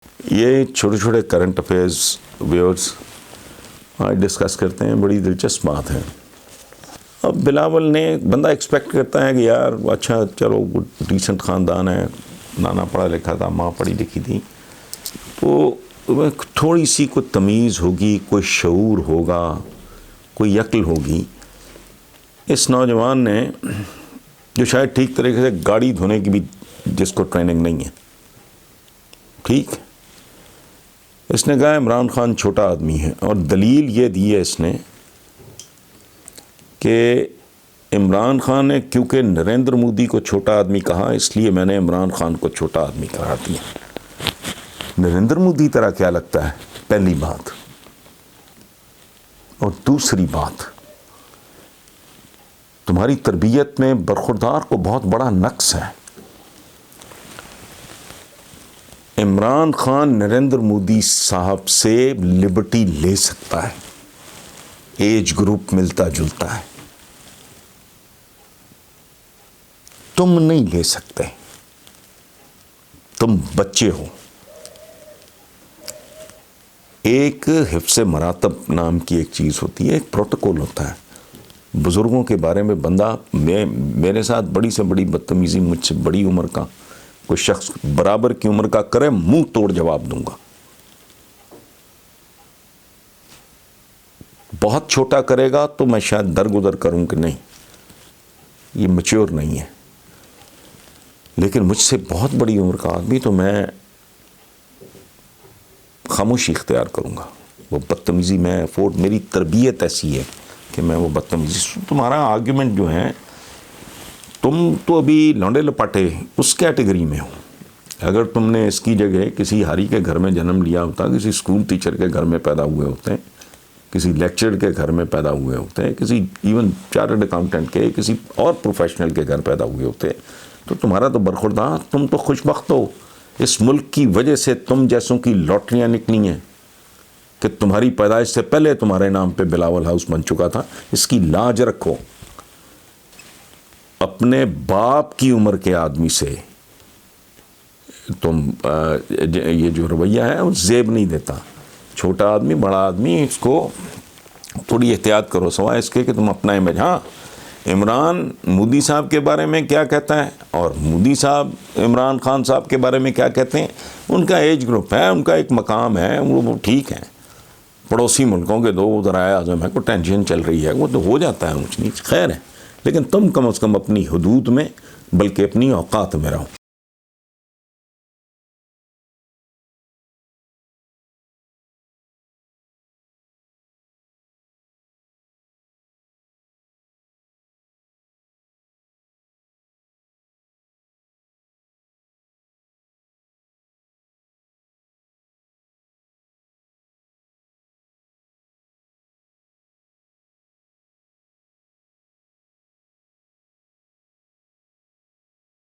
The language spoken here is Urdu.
یہ چھوٹے چھوٹے کرنٹ افیئرز ویورز آج ڈسکس کرتے ہیں، بڑی دلچسپ بات ہے۔ اب بلاول نے بندہ ایکسپیکٹ کرتا ہے کہ یار اچھا چلو ڈیسنٹ خاندان ہے، نانا پڑھا لکھا تھا، ماں پڑھی لکھی تھی، تو تھوڑی سی کوئی تمیز ہوگی، کوئی شعور ہوگا، کوئی عقل ہوگی۔ اس نوجوان نے جو شاید ٹھیک طریقے سے گاڑی دھونے کی بھی جس کو ٹریننگ نہیں ہے، ٹھیک، اس نے کہا عمران خان چھوٹا آدمی ہے، اور دلیل یہ دی ہے اس نے کہ عمران خان نے کیونکہ نریندر مودی کو چھوٹا آدمی کہا، اس لیے میں نے عمران خان کو چھوٹا آدمی قرار دیا۔ نریندر مودی طرح کیا لگتا ہے، پہلی بات۔ اور دوسری بات، تمہاری تربیت میں برخوردار کو بہت بڑا نقص ہے۔ عمران خان نریندر مودی صاحب سے لبرٹی لے سکتا ہے، ایج گروپ ملتا جلتا ہے، تم نہیں لے سکتے، تم بچے ہو۔ ایک حفظ مراتب نام کی ایک چیز ہوتی ہے، ایک پروٹوکول ہوتا ہے۔ بزرگوں کے بارے میں بندہ میرے ساتھ بڑی سے بڑی بدتمیزی مجھ سے بڑی عمر کا کوئی شخص برابر کی عمر کا کرے، منہ توڑ جواب دوں گا۔ بہت چھوٹا کرے گا تو میں شاید درگزر کروں کہ نہیں، یہ میچور نہیں ہے، لیکن مجھ سے بہت بڑی عمر کا آدمی تو میں خاموشی اختیار کروں گا۔ وہ بدتمیزی میں میری تربیت ایسی ہے کہ میں وہ بدتمیزی، تمہارا آرگیومنٹ جو ہے، تم تو ابھی لونڈے لپاٹے اس کیٹیگری میں ہو۔ اگر تم نے اس کی جگہ کسی ہاری کے گھر میں جنم لیا ہوتا، کسی اسکول ٹیچر کے گھر میں پیدا ہوئے ہوتے ہیں، کسی لیکچرر کے گھر میں پیدا ہوئے ہوتے ہیں، کسی ایون چارٹرڈ اکاؤنٹنٹ کے، کسی اور پروفیشنل کے گھر پیدا ہوئے ہوتے ہیں، تو تمہارا تو برخوردار، تم تو خوش بخت ہو۔ اس ملک کی وجہ سے تم جیسوں کی لاٹریاں نکلی ہیں کہ تمہاری پیدائش سے پہلے تمہارے نام پہ بلاول ہاؤس بن چکا تھا۔ اس کی لاج رکھو۔ اپنے باپ کی عمر کے آدمی سے تم یہ جو رویہ ہے وہ زیب نہیں دیتا۔ چھوٹا آدمی، بڑا آدمی، اس کو تھوڑی احتیاط کرو، سوائے اس کے کہ تم اپنا امیج۔ ہاں، عمران مودی صاحب کے بارے میں کیا کہتا ہے اور مودی صاحب عمران خان صاحب کے بارے میں کیا کہتے ہیں، ان کا ایج گروپ ہے، ان کا ایک مقام ہے، وہ ٹھیک ہے۔ پڑوسی ملکوں کے دو وزرائے اعظم ہے، کوئی ٹینشن چل رہی ہے، وہ تو ہو جاتا ہے اونچ نیچ، خیر ہے، لیکن تم کم از کم اپنی حدود میں بلکہ اپنی اوقات میں رہو۔